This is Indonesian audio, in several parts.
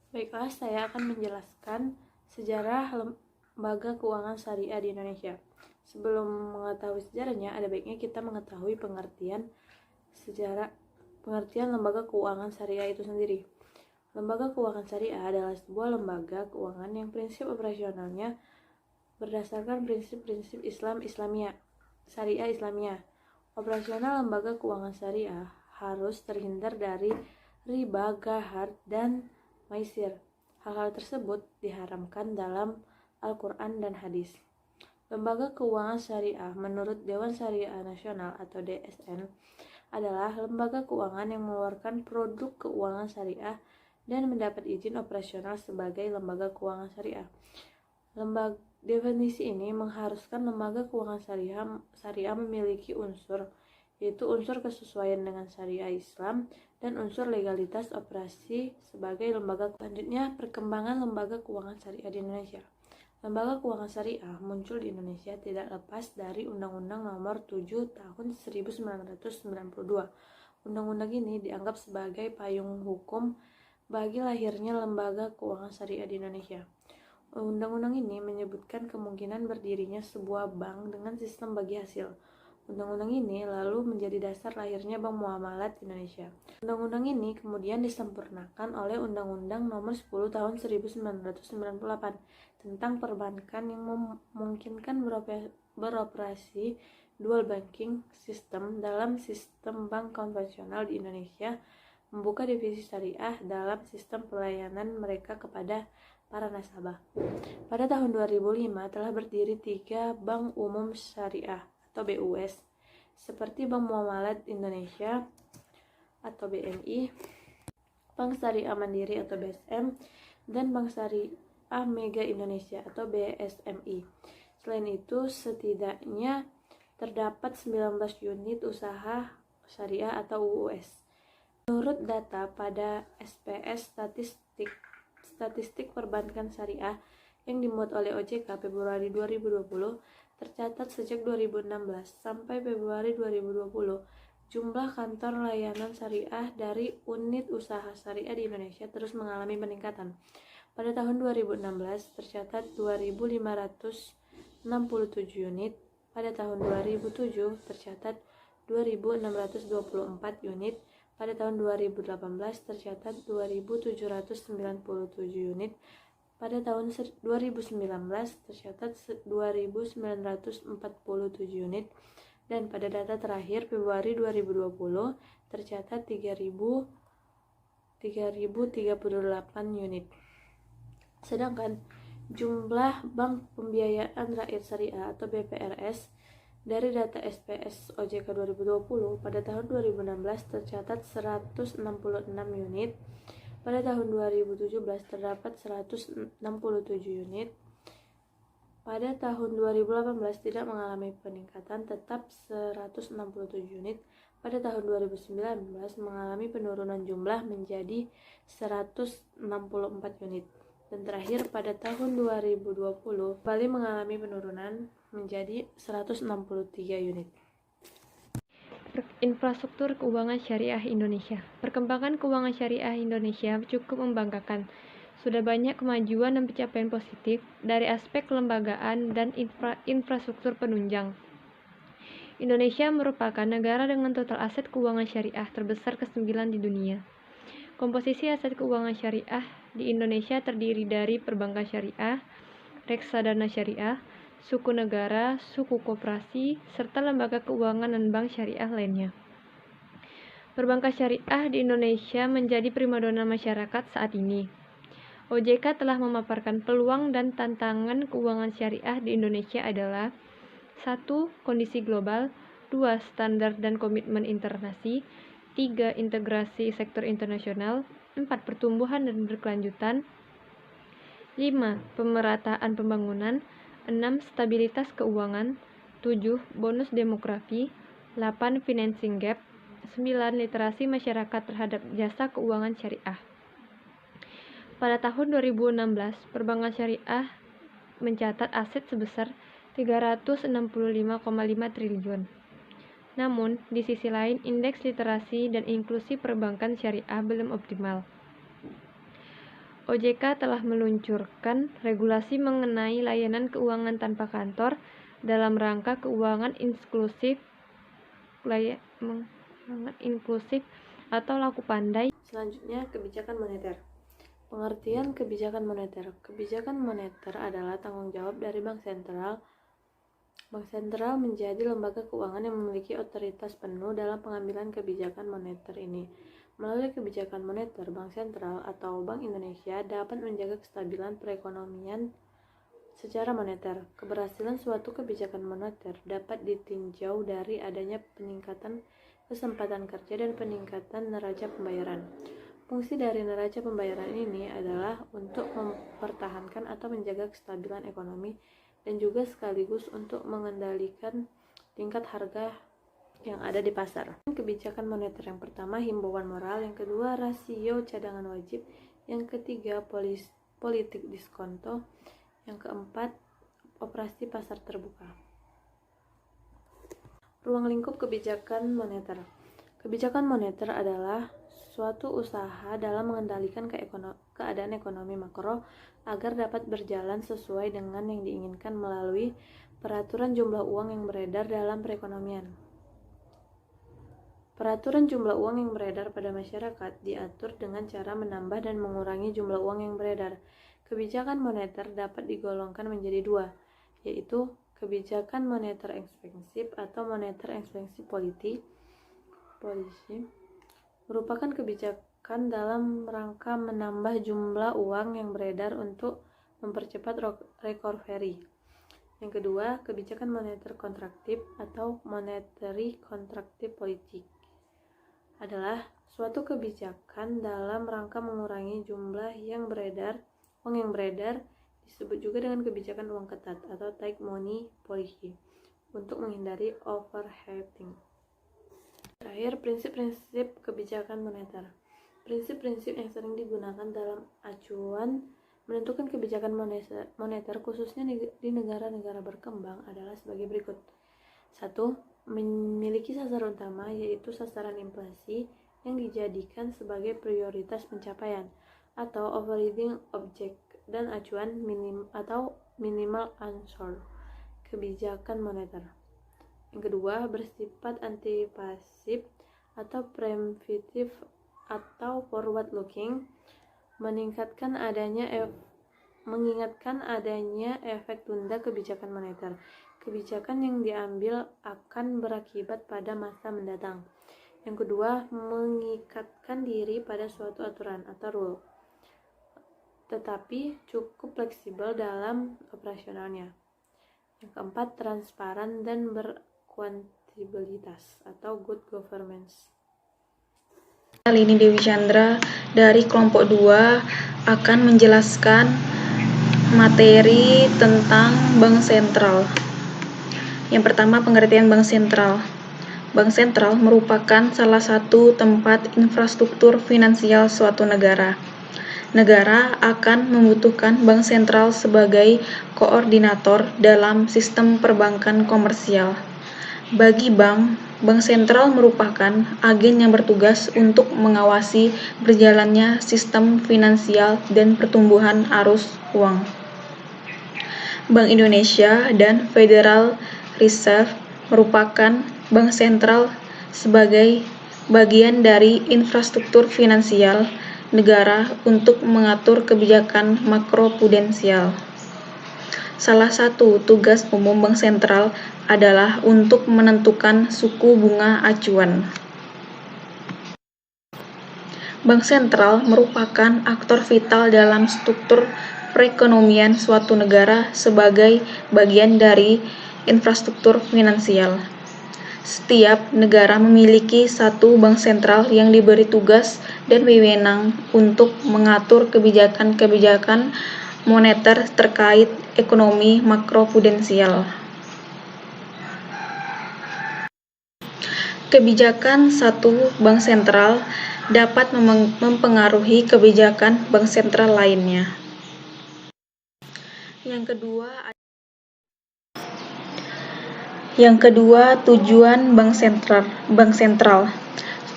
Baiklah, saya akan menjelaskan sejarah lembaga keuangan syariah di Indonesia. Sebelum mengetahui sejarahnya, ada baiknya kita mengetahui pengertian lembaga keuangan syariah itu sendiri. Lembaga keuangan syariah adalah sebuah lembaga keuangan yang prinsip operasionalnya berdasarkan prinsip-prinsip syariah Islamiyah. Operasional lembaga keuangan syariah harus terhindar dari riba, ghar, dan maisir. Hal-hal tersebut diharamkan dalam Al-Quran dan hadis. Lembaga keuangan syariah menurut Dewan Syariah Nasional atau DSN adalah lembaga keuangan yang mengeluarkan produk keuangan syariah dan mendapat izin operasional sebagai lembaga keuangan syariah. Definisi ini mengharuskan lembaga keuangan syariah memiliki unsur, yaitu unsur kesesuaian dengan syariah Islam dan unsur legalitas operasi sebagai lembaga. Selanjutnya, perkembangan lembaga keuangan syariah di Indonesia. Lembaga keuangan syariah muncul di Indonesia tidak lepas dari Undang-Undang Nomor 7 Tahun 1992. Undang-undang ini dianggap sebagai payung hukum bagi lahirnya lembaga keuangan syariah di Indonesia. Undang-undang ini menyebutkan kemungkinan berdirinya sebuah bank dengan sistem bagi hasil. Undang-undang ini lalu menjadi dasar lahirnya Bank Muamalat Indonesia. Undang-undang ini kemudian disempurnakan oleh Undang-Undang Nomor 10 Tahun 1998 tentang perbankan yang memungkinkan beroperasi dual banking system dalam sistem bank konvensional di Indonesia, membuka divisi syariah dalam sistem pelayanan mereka kepada para nasabah. Pada tahun 2005 telah berdiri 3 bank umum syariah atau BUS, seperti Bank Muamalat Indonesia atau BNI, Bank Syariah Mandiri atau BSM, dan Bank Syariah Mega Indonesia atau BSMI. Selain itu, setidaknya terdapat 19 unit usaha syariah atau UUS. Menurut data pada SPS Statistik Perbankan Syariah yang dimuat oleh OJK Februari 2020, tercatat sejak 2016 sampai Februari 2020, jumlah kantor layanan syariah dari unit usaha syariah di Indonesia terus mengalami peningkatan. Pada tahun 2016 tercatat 2.567 unit, pada tahun 2007 tercatat 2.624 unit, pada tahun 2018 tercatat 2.797 unit, pada tahun 2019 tercatat 2.947 unit, dan pada data terakhir Februari 2020 tercatat 3.038 unit. Sedangkan jumlah Bank Pembiayaan Rakyat Syariah atau BPRS dari data SPS OJK 2020 pada tahun 2016 tercatat 166 unit, pada tahun 2017 terdapat 167 unit, pada tahun 2018 tidak mengalami peningkatan, tetap 167 unit, pada tahun 2019 mengalami penurunan jumlah menjadi 164 unit, dan terakhir pada tahun 2020 kembali mengalami penurunan menjadi 163 unit. Infrastruktur keuangan syariah Indonesia. Perkembangan keuangan syariah Indonesia cukup membanggakan. Sudah banyak kemajuan dan pencapaian positif dari aspek kelembagaan dan infrastruktur penunjang. Indonesia merupakan negara dengan total aset keuangan syariah terbesar ke-9 di dunia. Komposisi aset keuangan syariah di Indonesia terdiri dari perbankan syariah, reksadana syariah, suku negara, suku koperasi, serta lembaga keuangan dan bank syariah lainnya. Perbankan syariah di Indonesia menjadi primadona masyarakat saat ini. OJK telah memaparkan peluang dan tantangan keuangan syariah di Indonesia adalah 1. Kondisi global, 2. Standar dan komitmen internasi, 3. Integrasi sektor internasional, 4. Pertumbuhan dan berkelanjutan, 5. Pemerataan pembangunan, 6. Stabilitas keuangan, 7. Bonus demografi, 8. Financing gap, 9. Literasi masyarakat terhadap jasa keuangan syariah. Pada tahun 2016, perbankan syariah mencatat aset sebesar 365,5 triliun. Namun, di sisi lain, indeks literasi dan inklusi perbankan syariah belum optimal. OJK telah meluncurkan regulasi mengenai layanan keuangan tanpa kantor dalam rangka keuangan inklusif atau laku pandai. Selanjutnya, kebijakan moneter. Pengertian kebijakan moneter. Kebijakan moneter adalah tanggung jawab dari Bank Sentral. Bank Sentral menjadi lembaga keuangan yang memiliki otoritas penuh dalam pengambilan kebijakan moneter ini. Melalui kebijakan moneter, Bank Sentral atau Bank Indonesia dapat menjaga kestabilan perekonomian secara moneter. Keberhasilan suatu kebijakan moneter dapat ditinjau dari adanya peningkatan kesempatan kerja dan peningkatan neraca pembayaran. Fungsi dari neraca pembayaran ini adalah untuk mempertahankan atau menjaga kestabilan ekonomi dan juga sekaligus untuk mengendalikan tingkat harga yang ada di pasar. Kebijakan moneter yang pertama, himbauan moral. Yang kedua, rasio cadangan wajib. Yang ketiga, politik diskonto. Yang keempat, operasi pasar terbuka. Ruang lingkup kebijakan moneter. Kebijakan moneter adalah suatu usaha dalam mengendalikan keadaan ekonomi makro agar dapat berjalan sesuai dengan yang diinginkan melalui peraturan jumlah uang yang beredar dalam perekonomian. Peraturan jumlah uang yang beredar pada masyarakat diatur dengan cara menambah dan mengurangi jumlah uang yang beredar. Kebijakan moneter dapat digolongkan menjadi dua, yaitu kebijakan moneter ekspansif atau moneter ekspansi polisi, merupakan kebijakan dalam rangka menambah jumlah uang yang beredar untuk mempercepat recovery. Yang kedua, kebijakan moneter kontraktif atau monetary contractive policy adalah suatu kebijakan dalam rangka mengurangi jumlah uang yang beredar, disebut juga dengan kebijakan uang ketat atau tight money policy untuk menghindari overheating. Terakhir, prinsip-prinsip kebijakan moneter. Prinsip-prinsip yang sering digunakan dalam acuan menentukan kebijakan moneter khususnya di negara-negara berkembang adalah sebagai berikut. 1. Memiliki sasaran utama, yaitu sasaran inflasi yang dijadikan sebagai prioritas pencapaian atau overriding object dan acuan minimal answer kebijakan moneter. Yang kedua, bersifat antipasif atau preemptive atau forward looking, mengingatkan adanya efek tunda kebijakan moneter. Kebijakan yang diambil akan berakibat pada masa mendatang. Yang kedua, mengikatkan diri pada suatu aturan atau rule, tetapi cukup fleksibel dalam operasionalnya. Yang keempat, transparan dan berkuantabilitas atau good governance. Ini Dewi Chandra dari kelompok 2 akan menjelaskan materi tentang Bank Sentral. Yang pertama, pengertian Bank Sentral. Bank Sentral merupakan salah satu tempat infrastruktur finansial suatu negara. Negara akan membutuhkan bank sentral sebagai koordinator dalam sistem perbankan komersial. Bagi bank sentral merupakan agen yang bertugas untuk mengawasi berjalannya sistem finansial dan pertumbuhan arus uang. Bank Indonesia dan Federal Reserve merupakan bank sentral sebagai bagian dari infrastruktur finansial negara untuk mengatur kebijakan makroprudensial. Salah satu tugas umum bank sentral adalah untuk menentukan suku bunga acuan. Bank sentral merupakan aktor vital dalam struktur perekonomian suatu negara sebagai bagian dari infrastruktur finansial. Setiap negara memiliki satu bank sentral yang diberi tugas dan wewenang untuk mengatur kebijakan-kebijakan moneter terkait ekonomi makroprudensial. Kebijakan satu bank sentral dapat mempengaruhi kebijakan bank sentral lainnya. Yang kedua, tujuan bank sentral.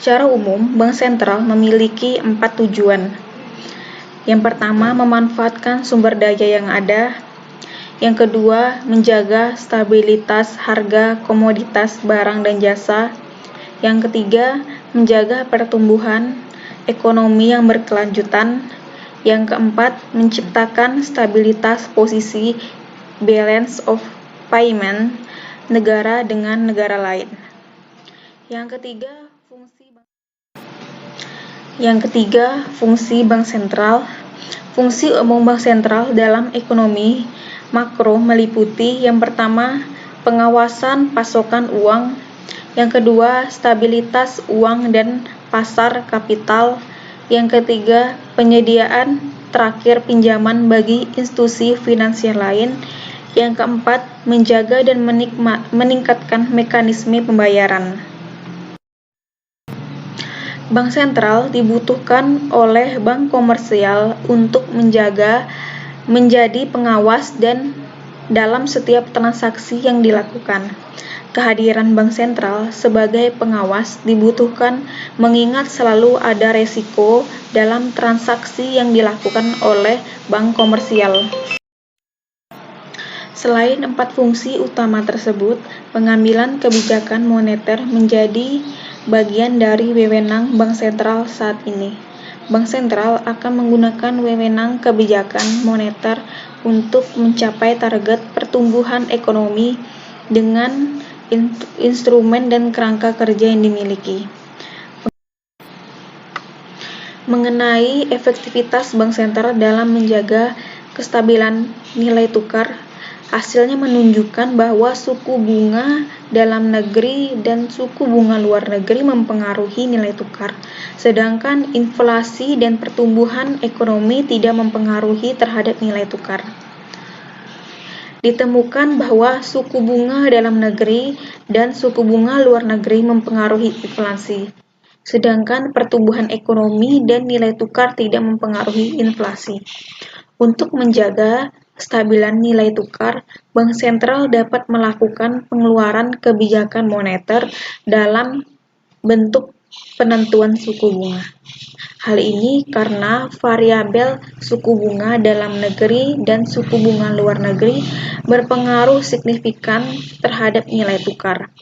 Secara umum, bank sentral memiliki 4 tujuan. Yang pertama, memanfaatkan sumber daya yang ada. Yang kedua, menjaga stabilitas harga komoditas barang dan jasa. Yang ketiga, menjaga pertumbuhan ekonomi yang berkelanjutan. Yang keempat, menciptakan stabilitas posisi balance of payment negara dengan negara lain. Yang ketiga, fungsi bank sentral. Fungsi umum bank sentral dalam ekonomi makro meliputi yang pertama, pengawasan pasokan uang, yang kedua, stabilitas uang dan pasar kapital, yang ketiga, penyediaan terakhir pinjaman bagi institusi finansial lain, yang keempat, menjaga dan meningkatkan mekanisme pembayaran. Bank sentral dibutuhkan oleh bank komersial untuk menjadi pengawas dan dalam setiap transaksi yang dilakukan. Kehadiran bank sentral sebagai pengawas dibutuhkan mengingat selalu ada resiko dalam transaksi yang dilakukan oleh bank komersial. Selain 4 fungsi utama tersebut, pengambilan kebijakan moneter menjadi bagian dari wewenang bank sentral saat ini. Bank sentral akan menggunakan wewenang kebijakan moneter untuk mencapai target pertumbuhan ekonomi dengan instrumen dan kerangka kerja yang dimiliki. Mengenai efektivitas bank sentral dalam menjaga kestabilan nilai tukar, hasilnya menunjukkan bahwa suku bunga dalam negeri dan suku bunga luar negeri mempengaruhi nilai tukar, sedangkan inflasi dan pertumbuhan ekonomi tidak mempengaruhi terhadap nilai tukar. Ditemukan bahwa suku bunga dalam negeri dan suku bunga luar negeri mempengaruhi inflasi, sedangkan pertumbuhan ekonomi dan nilai tukar tidak mempengaruhi inflasi. Untuk menjaga kestabilan nilai tukar, bank sentral dapat melakukan pengeluaran kebijakan moneter dalam bentuk penentuan suku bunga. Hal ini karena variabel suku bunga dalam negeri dan suku bunga luar negeri berpengaruh signifikan terhadap nilai tukar.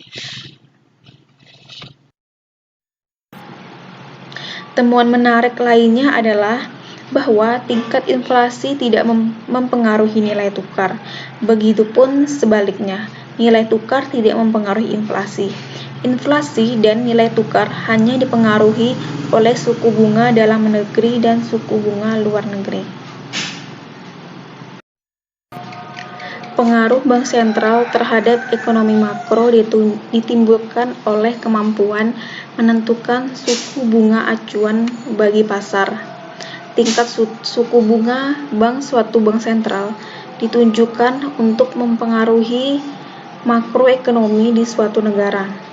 Temuan menarik lainnya adalah bahwa tingkat inflasi tidak mempengaruhi nilai tukar. Begitupun sebaliknya, nilai tukar tidak mempengaruhi inflasi. Inflasi dan nilai tukar hanya dipengaruhi oleh suku bunga dalam negeri dan suku bunga luar negeri. Pengaruh bank sentral terhadap ekonomi makro ditimbulkan oleh kemampuan menentukan suku bunga acuan bagi pasar. Tingkat suku bunga suatu bank sentral ditunjukkan untuk mempengaruhi makroekonomi di suatu negara.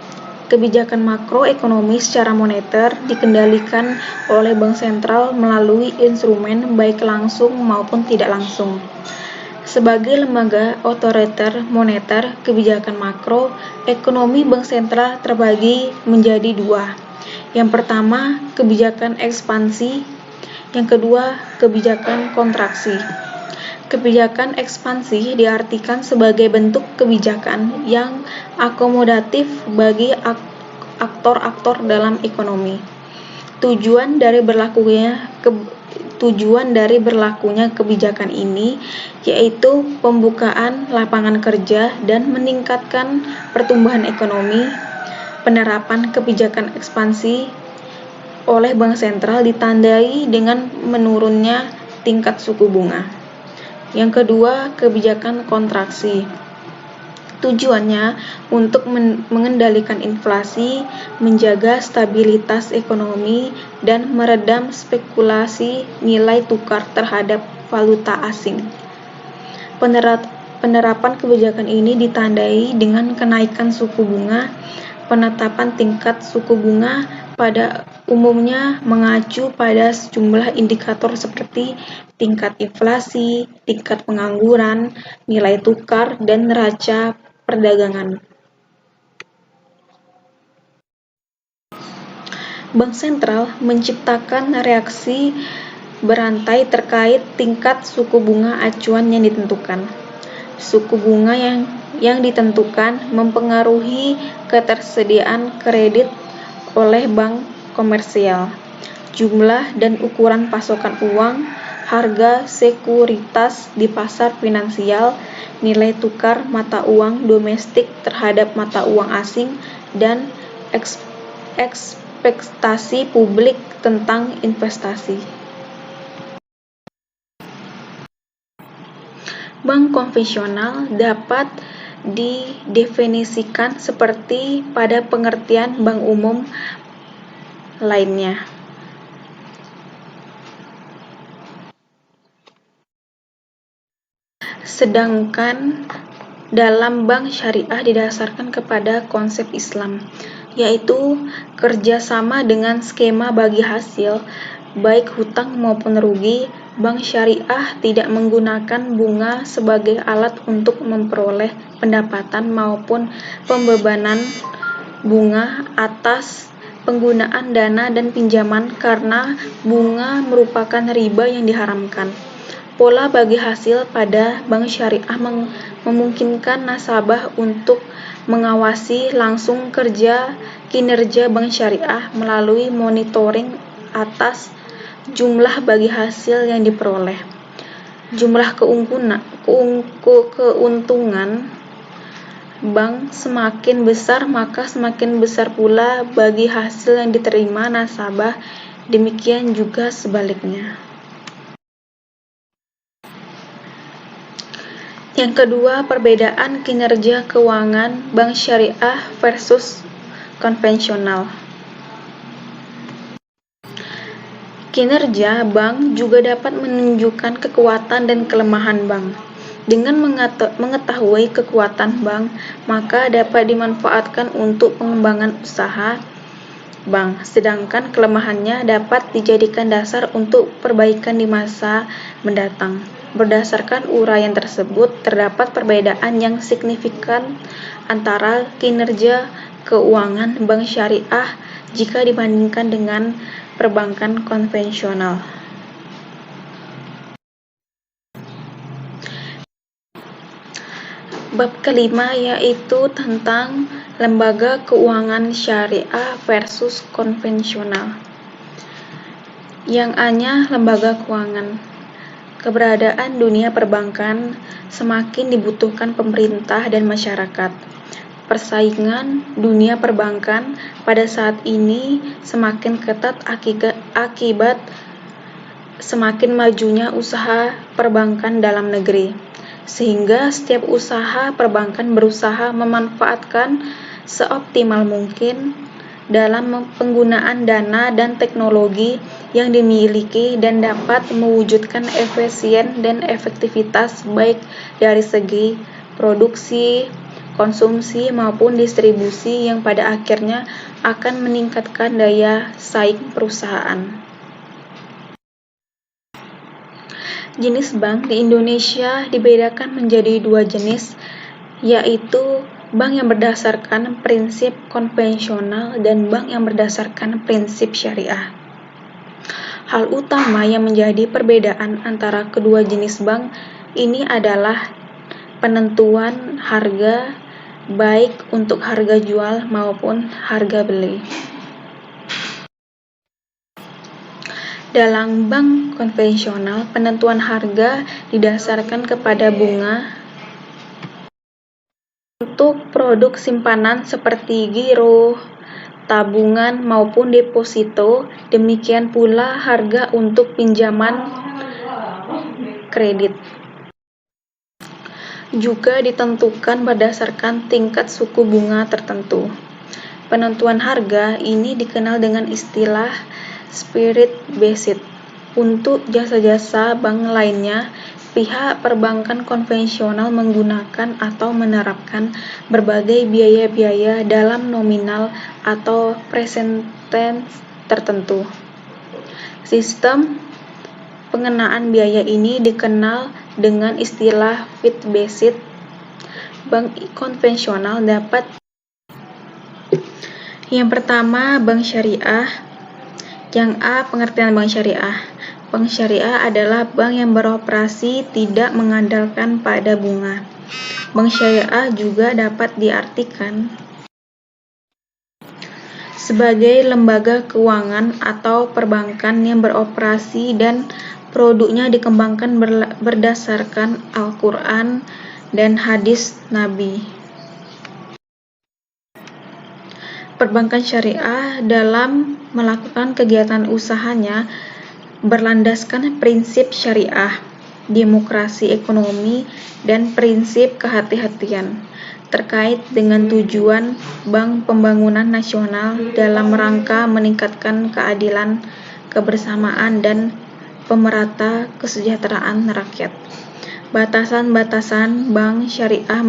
Kebijakan makroekonomi secara moneter dikendalikan oleh bank sentral melalui instrumen baik langsung maupun tidak langsung. Sebagai lembaga otoriter moneter kebijakan makro, ekonomi bank sentral terbagi menjadi 2. Yang pertama, kebijakan ekspansi. Yang kedua, kebijakan kontraksi. Kebijakan ekspansi diartikan sebagai bentuk kebijakan yang akomodatif bagi aktor-aktor dalam ekonomi. Tujuan dari berlakunya kebijakan ini yaitu pembukaan lapangan kerja dan meningkatkan pertumbuhan ekonomi. Penerapan kebijakan ekspansi oleh bank sentral ditandai dengan menurunnya tingkat suku bunga. Yang kedua, kebijakan kontraksi. Tujuannya untuk mengendalikan inflasi, menjaga stabilitas ekonomi, dan meredam spekulasi nilai tukar terhadap valuta asing. Penerapan kebijakan ini ditandai dengan kenaikan suku bunga. Penetapan tingkat suku bunga pada umumnya mengacu pada sejumlah indikator seperti tingkat inflasi, tingkat pengangguran, nilai tukar, dan neraca perdagangan. Bank sentral menciptakan reaksi berantai terkait tingkat suku bunga acuan yang ditentukan. Suku bunga yang ditentukan mempengaruhi ketersediaan kredit oleh bank komersial, jumlah dan ukuran pasokan uang, harga sekuritas di pasar finansial, nilai tukar mata uang domestik terhadap mata uang asing, dan ekspektasi publik tentang investasi. Bank konvensional dapat didefinisikan seperti pada pengertian bank umum lainnya. Sedangkan dalam bank syariah didasarkan kepada konsep Islam, yaitu kerjasama dengan skema bagi hasil, baik hutang maupun rugi. Bank syariah tidak menggunakan bunga sebagai alat untuk memperoleh pendapatan maupun pembebanan bunga atas penggunaan dana dan pinjaman karena bunga merupakan riba yang diharamkan. Pola bagi hasil pada bank syariah memungkinkan nasabah untuk mengawasi langsung kinerja bank syariah melalui monitoring atas jumlah bagi hasil yang diperoleh. Jumlah keuntungan bank semakin besar, maka semakin besar pula bagi hasil yang diterima nasabah, demikian juga sebaliknya. Yang kedua, perbedaan kinerja keuangan bank syariah versus konvensional. Kinerja bank juga dapat menunjukkan kekuatan dan kelemahan bank. Dengan mengetahui kekuatan bank, maka dapat dimanfaatkan untuk pengembangan usaha bank, sedangkan kelemahannya dapat dijadikan dasar untuk perbaikan di masa mendatang. Berdasarkan uraian tersebut, terdapat perbedaan yang signifikan antara kinerja keuangan bank syariah jika dibandingkan dengan perbankan konvensional. Bab kelima yaitu tentang lembaga keuangan syariah versus konvensional. Yang A-nya lembaga keuangan. Keberadaan dunia perbankan semakin dibutuhkan pemerintah dan masyarakat. Persaingan dunia perbankan pada saat ini semakin ketat akibat semakin majunya usaha perbankan dalam negeri, sehingga setiap usaha perbankan berusaha memanfaatkan seoptimal mungkin dalam penggunaan dana dan teknologi yang dimiliki dan dapat mewujudkan efisien dan efektivitas baik dari segi produksi, konsumsi maupun distribusi yang pada akhirnya akan meningkatkan daya saing perusahaan. Jenis bank di Indonesia dibedakan menjadi dua jenis, yaitu bank yang berdasarkan prinsip konvensional dan bank yang berdasarkan prinsip syariah. Hal utama yang menjadi perbedaan antara kedua jenis bank ini adalah penentuan harga, baik untuk harga jual maupun harga beli. Dalam bank konvensional, penentuan harga didasarkan kepada bunga untuk produk simpanan seperti giro, tabungan maupun deposito, demikian pula harga untuk pinjaman kredit. Juga ditentukan berdasarkan tingkat suku bunga tertentu. Penentuan harga ini dikenal dengan istilah spirit based. Untuk jasa-jasa bank lainnya, pihak perbankan konvensional menggunakan atau menerapkan berbagai biaya-biaya dalam nominal atau persentase tertentu. Sistem pengenaan biaya ini dikenal dengan istilah fee-based. Bank konvensional dapat yang pertama, bank syariah. Yang A, pengertian bank syariah. Bank syariah adalah bank yang beroperasi tidak mengandalkan pada bunga. Bank syariah juga dapat diartikan sebagai lembaga keuangan atau perbankan yang beroperasi dan produknya dikembangkan berdasarkan Al-Quran dan hadis Nabi. Perbankan syariah dalam melakukan kegiatan usahanya berlandaskan prinsip syariah, demokrasi ekonomi, dan prinsip kehati-hatian terkait dengan tujuan Bank Pembangunan Nasional dalam rangka meningkatkan keadilan, kebersamaan, dan pemerata kesejahteraan rakyat. Batasan-batasan bank syariah